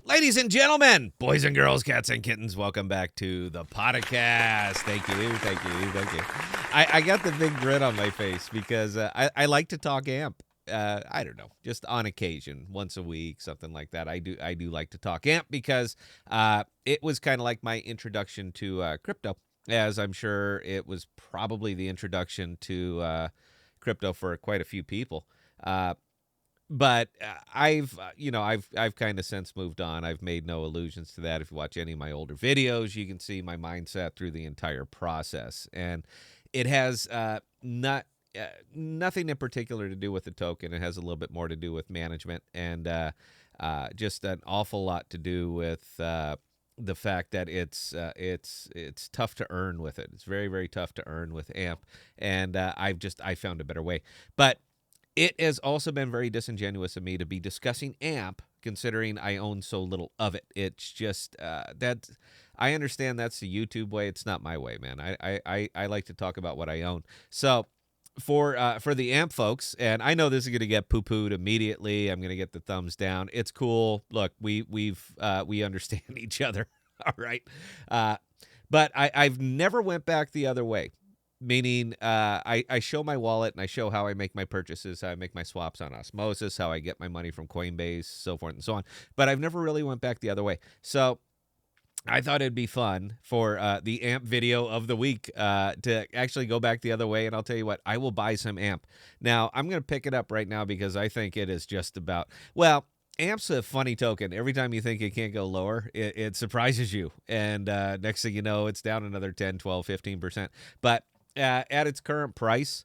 Ladies and gentlemen, boys and girls, cats and kittens, welcome back to the podcast. Thank you. I got the big grin on my face because I like to talk AMP. I don't know, just on occasion, once a week, something like that. I do like to talk AMP because it was kind of like my introduction to crypto, as I'm sure it was probably the introduction to crypto for quite a few people. But I've kind of since moved on. I've made no allusions to that. If you watch any of my older videos, you can see my mindset through the entire process, and it has nothing in particular to do with the token. It has a little bit more to do with management and just an awful lot to do with the fact that it's tough to earn with it. It's very, very tough to earn with AMP, and I found a better way, but. It has also been very disingenuous of me to be discussing AMP, considering I own so little of it. It's just that I understand that's the YouTube way. It's not my way, man. I like to talk about what I own. So for the AMP folks, and I know this is going to get poo-pooed immediately. I'm going to get the thumbs down. It's cool. Look, we understand each other. All right. But I've never went back the other way. Meaning, I show my wallet and I show how I make my purchases, how I make my swaps on Osmosis, how I get my money from Coinbase, so forth and so on. But I've never really went back the other way. So I thought it'd be fun for the AMP video of the week to actually go back the other way. And I'll tell you what, I will buy some AMP. Now, I'm going to pick it up right now because I think it is just about, well, AMP's a funny token. Every time you think it can't go lower, it surprises you. And next thing you know, it's down another 10, 12, 15%. But at its current price,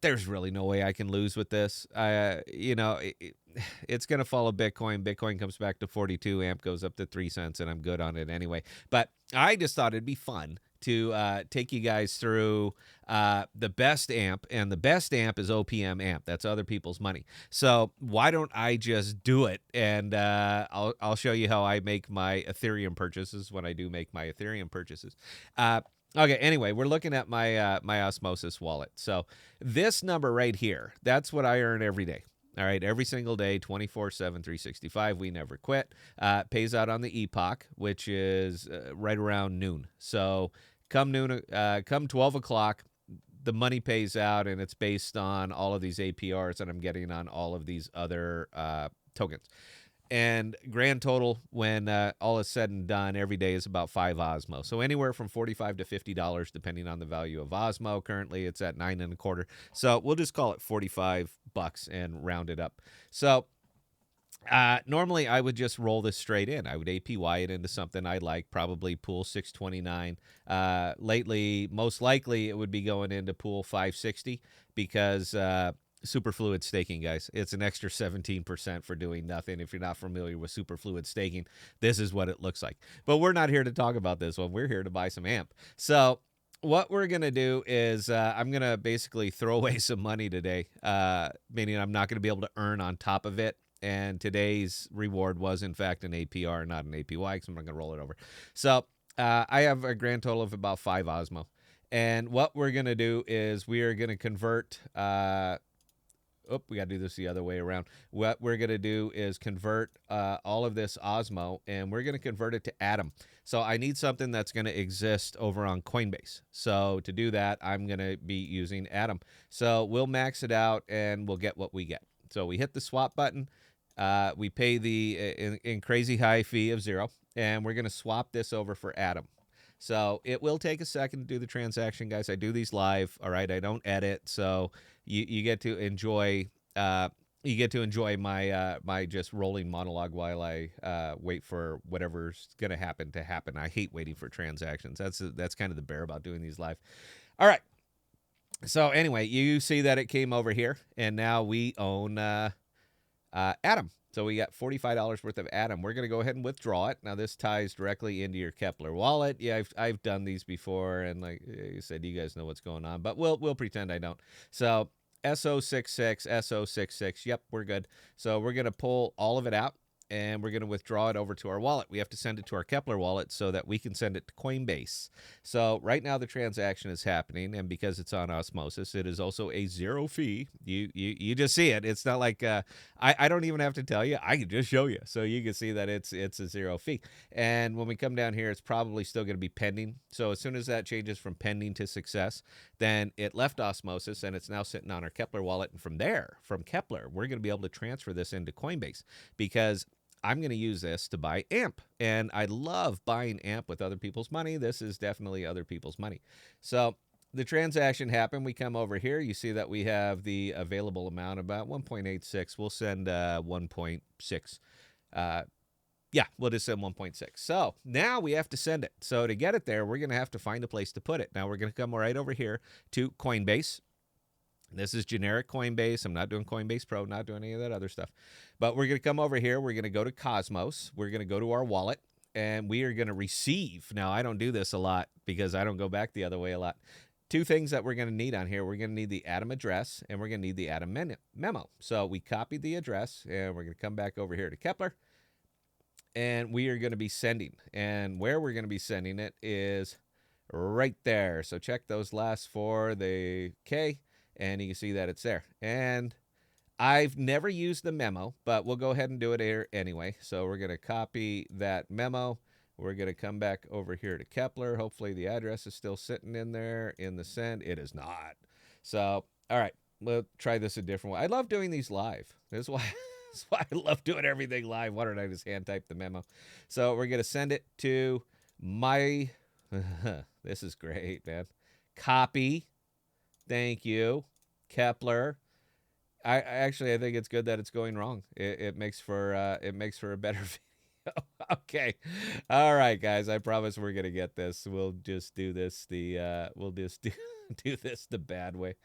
there's really no way I can lose with this. It's going to follow Bitcoin. Bitcoin comes back to 42. AMP goes up to 3 cents, and I'm good on it anyway. But I just thought it'd be fun to take you guys through the best AMP, and the best AMP is OPM AMP. That's other people's money. So why don't I just do it, and I'll show you how I make my Ethereum purchases when I do make my Ethereum purchases. Okay, anyway, we're looking at my my Osmosis wallet. So this number right here, that's what I earn every day. All right, every single day, 24/7, 365. We never quit. Pays out on the epoch, which is right around noon. So come 12 o'clock, the money pays out, and it's based on all of these APRs that I'm getting on all of these other tokens. And grand total, when all is said and done, every day is about 5 Osmo. So anywhere from $45 to $50, depending on the value of Osmo. Currently, it's at 9.25. So we'll just call it $45 and round it up. So normally, I would just roll this straight in. I would APY it into something I like, probably pool 629. Lately, most likely, it would be going into pool 560 because superfluid staking, guys. It's an extra 17% for doing nothing. If you're not familiar with superfluid staking, this is what it looks like. But we're not here to talk about this one. We're here to buy some AMP. So what we're going to do is I'm going to basically throw away some money today, meaning I'm not going to be able to earn on top of it. And today's reward was, in fact, an APR, not an APY, because I'm not going to roll it over. So I have a grand total of about 5 Osmo. And what we're going to do is we are going to convert we got to do this the other way around. What we're going to do is convert all of this Osmo, and we're going to convert it to Atom. So I need something that's going to exist over on Coinbase. So to do that, I'm going to be using Atom. So we'll max it out, and we'll get what we get. So we hit the swap button. We pay the in crazy high fee of 0, and we're going to swap this over for Atom. So it will take a second to do the transaction, guys. I do these live, all right? I don't edit, so you get to enjoy my my just rolling monologue while I wait for whatever's gonna happen to happen. I hate waiting for transactions. That's kind of the bear about doing these live. All right. So anyway, you see that it came over here, and now we own Atom. So we got $45 worth of Atom. We're going to go ahead and withdraw it. Now, this ties directly into your Keplr wallet. Yeah, I've done these before, and like I said, you guys know what's going on, but we'll pretend I don't. So SO66, SO66, yep, we're good. So we're going to pull all of it out, and we're going to withdraw it over to our wallet. We have to send it to our Keplr wallet so that we can send it to Coinbase. So right now the transaction is happening, and because it's on Osmosis, it is also a zero fee. You just see it. It's not like I don't even have to tell you. I can just show you, so you can see that it's a zero fee. And when we come down here, it's probably still going to be pending. So as soon as that changes from pending to success, then it left Osmosis and it's now sitting on our Keplr wallet. And from there, from Keplr, we're going to be able to transfer this into Coinbase, because I'm going to use this to buy AMP. And I love buying AMP with other people's money. This is definitely other people's money. So the transaction happened. We come over here. You see that we have the available amount, about 1.86. We'll send 1.6. Yeah, we'll just send 1.6. So now we have to send it. So to get it there, we're going to have to find a place to put it. Now we're going to come right over here to Coinbase. This is generic Coinbase. I'm not doing Coinbase Pro, not doing any of that other stuff. But we're going to come over here. We're going to go to Cosmos. We're going to go to our wallet, and we are going to receive. Now, I don't do this a lot because I don't go back the other way a lot. Two things that we're going to need on here. We're going to need the Atom address, and we're going to need the Atom memo. So we copied the address, and we're going to come back over here to Keplr, and we are going to be sending. And where we're going to be sending it is right there. So check those last four, the K. And you can see that it's there. And I've never used the memo, but we'll go ahead and do it here anyway. So we're going to copy that memo. We're going to come back over here to Keplr. Hopefully the address is still sitting in there in the send. It is not. So, all right, we'll try this a different way. I love doing these live. That's why I love doing everything live. Why don't I just hand type the memo? So we're going to send it to my, this is great, man. Copy. Thank you, Keplr. I think it's good that it's going wrong. It makes for a better video. Okay, all right, guys. I promise we're gonna get this. We'll just do this we'll just do this the bad way.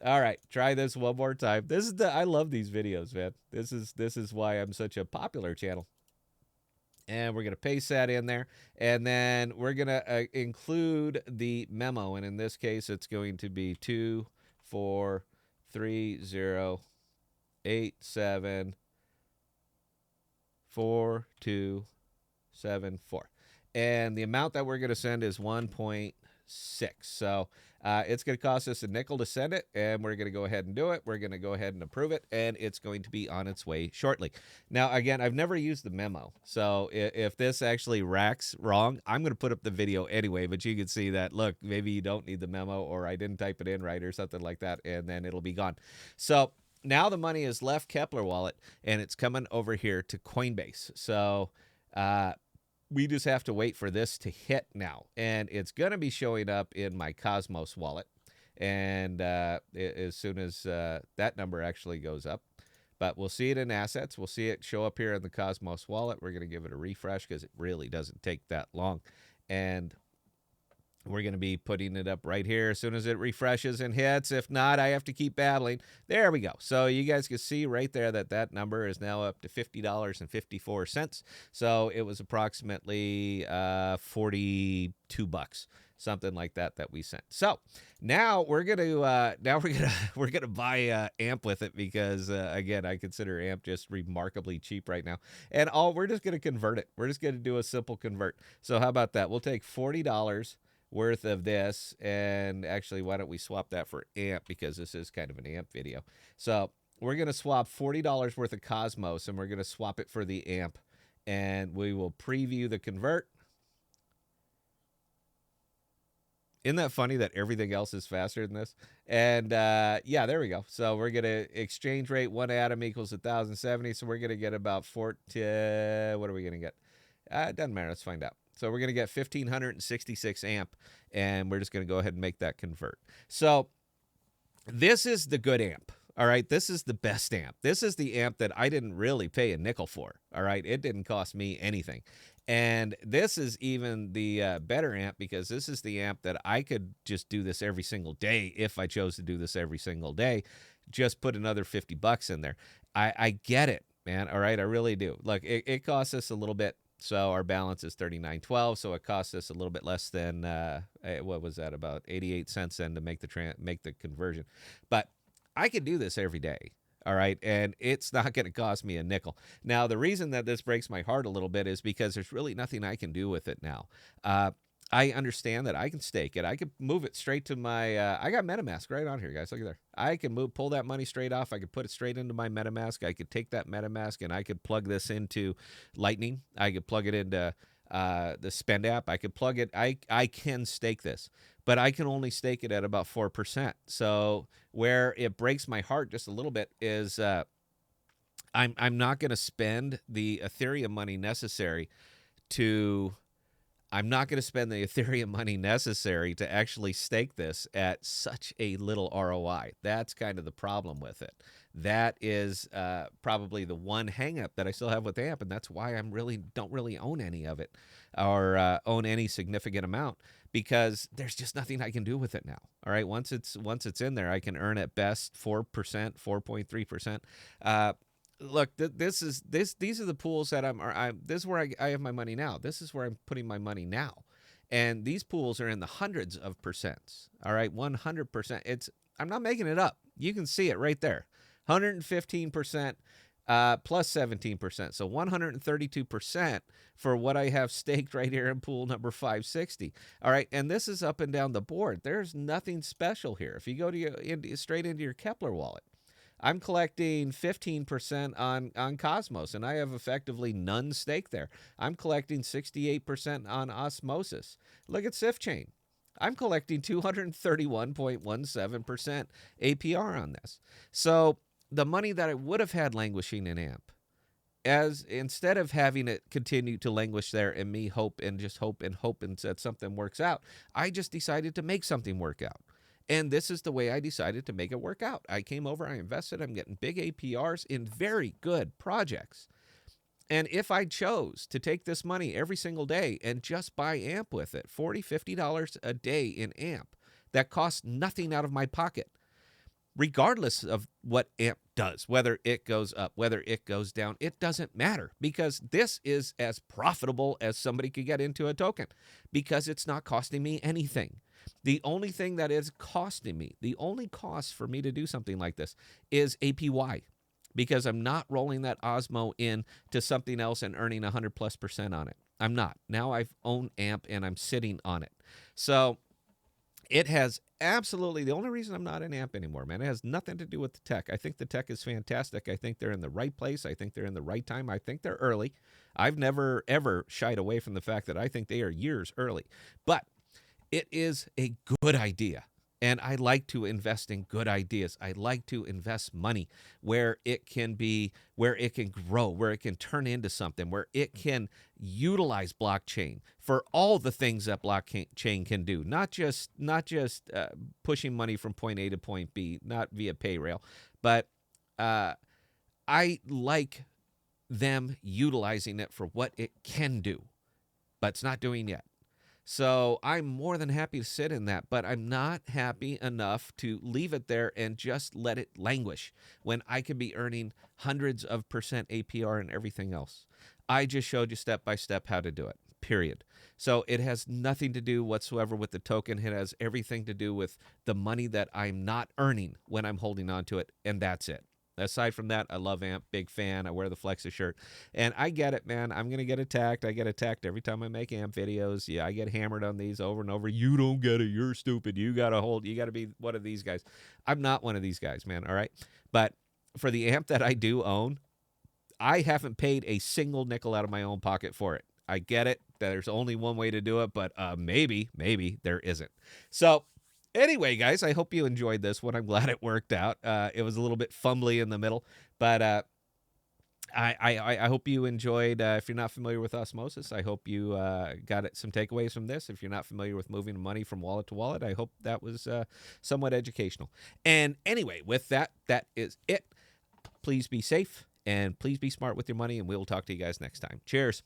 All right, try this one more time. I love these videos, man. This is why I'm such a popular channel. And we're going to paste that in there. And then we're going to include the memo. And in this case, it's going to be 24308742274. And the amount that we're going to send is 1.6. So it's going to cost us a nickel to send it, and we're going to go ahead and do it. We're going to go ahead and approve it, and it's going to be on its way shortly. Now, again, I've never used the memo, so if this actually racks wrong, I'm going to put up the video anyway, but you can see that, look, maybe you don't need the memo, or I didn't type it in right or something like that, and then it'll be gone. So now the money has left Keplr wallet, and it's coming over here to Coinbase. So we just have to wait for this to hit now. And it's going to be showing up in my Cosmos wallet. And as soon as that number actually goes up. But we'll see it in assets. We'll see it show up here in the Cosmos wallet. We're going to give it a refresh because it really doesn't take that long. And we're going to be putting it up right here as soon as it refreshes and hits. If not, I have to keep battling. There we go. So you guys can see right there that number is now up to $50.54. So it was approximately $42, something like that we sent. So now we're gonna buy AMP with it because again, I consider AMP just remarkably cheap right now. And we're just gonna convert it. We're just gonna do a simple convert. So how about that? We'll take $40 worth of this, and actually, why don't we swap that for AMP, because this is kind of an AMP video. So we're going to swap $40 worth of Cosmos, and we're going to swap it for the AMP, and we will preview the convert. Isn't that funny that everything else is faster than this? And yeah, there we go. So we're going to exchange rate, 1 atom equals 1,070. So we're going to get about what are we going to get? It doesn't matter. Let's find out. So we're going to get 1,566 amp, and we're just going to go ahead and make that convert. So this is the good amp. All right, this is the best amp. This is the amp that I didn't really pay a nickel for. All right, it didn't cost me anything. And this is even the better amp, because this is the amp that I could just do this every single day if I chose to do this every single day. Just put another $50 in there. I get it, man. All right, I really do. Look, it costs us a little bit. So our balance is $39.12. So it costs us a little bit less than what was that, about 88 cents then to make the conversion. But I could do this every day. All right. And it's not going to cost me a nickel. Now, the reason that this breaks my heart a little bit is because there's really nothing I can do with it now. I understand that I can stake it. I could move it straight to my. I got MetaMask right on here, guys. Look at there. I can pull that money straight off. I could put it straight into my MetaMask. I could take that MetaMask and I could plug this into Lightning. I could plug it into the Spend app. I could plug it. I can stake this, but I can only stake it at about 4%. So where it breaks my heart just a little bit is I'm not going to spend the Ethereum money necessary to. I'm not going to spend the Ethereum money necessary to actually stake this at such a little ROI. That's kind of the problem with it. That is probably the one hangup that I still have with AMP, and that's why I don't really own any of it or own any significant amount, because there's just nothing I can do with it now. All right, once it's in there, I can earn at best 4%, 4.3%. Look, these are the pools that this is where I have my money now. This is where I'm putting my money now. And these pools are in the hundreds of percents. All right, 100%. I'm not making it up. You can see it right there. 115% plus 17%. So 132% for what I have staked right here in pool number 560. All right, and this is up and down the board. There's nothing special here. If you go to straight into your Keplr wallet, I'm collecting 15% on Cosmos, and I have effectively none stake there. I'm collecting 68% on Osmosis. Look at SifChain. I'm collecting 231.17% APR on this. So the money that I would have had languishing in AMP, as instead of having it continue to languish there and me hope and that something works out, I just decided to make something work out. And this is the way I decided to make it work out. I came over, I invested, I'm getting big APRs in very good projects. And if I chose to take this money every single day and just buy AMP with it, $40, $50 a day in AMP, that costs nothing out of my pocket, regardless of what AMP does, whether it goes up, whether it goes down, it doesn't matter, because this is as profitable as somebody could get into a token, because it's not costing me anything. The only thing that is costing me, the only cost for me to do something like this is APY, because I'm not rolling that Osmo in to something else and earning 100+% on it. I'm not. Now I've owned AMP and I'm sitting on it. So it has absolutely, the only reason I'm not in AMP anymore, man, it has nothing to do with the tech. I think the tech is fantastic. I think they're in the right place. I think they're in the right time. I think they're early. I've never, ever shied away from the fact that I think they are years early. But it is a good idea. And I like to invest in good ideas. I like to invest money where it can grow, where it can turn into something, where it can utilize blockchain for all the things that blockchain can do. Not just pushing money from point A to point B, not via Payrail, but I like them utilizing it for what it can do, but it's not doing yet. So I'm more than happy to sit in that, but I'm not happy enough to leave it there and just let it languish when I could be earning hundreds of percent APR and everything else. I just showed you step by step how to do it, period. So it has nothing to do whatsoever with the token. It has everything to do with the money that I'm not earning when I'm holding on to it, and that's it. Aside from that, I love AMP, big fan. I wear the Flexa shirt. And I get it, man. I'm going to get attacked. I get attacked every time I make AMP videos. Yeah, I get hammered on these over and over. You don't get it. You're stupid. You got to be one of these guys. I'm not one of these guys, man, all right? But for the AMP that I do own, I haven't paid a single nickel out of my own pocket for it. I get it. There's only one way to do it, but maybe there isn't. So anyway, guys, I hope you enjoyed this one. I'm glad it worked out. It was a little bit fumbly in the middle, but I hope you enjoyed. If you're not familiar with Osmosis, I hope you got some takeaways from this. If you're not familiar with moving money from wallet to wallet, I hope that was somewhat educational. And anyway, with that is it. Please be safe and please be smart with your money, and we'll talk to you guys next time. Cheers.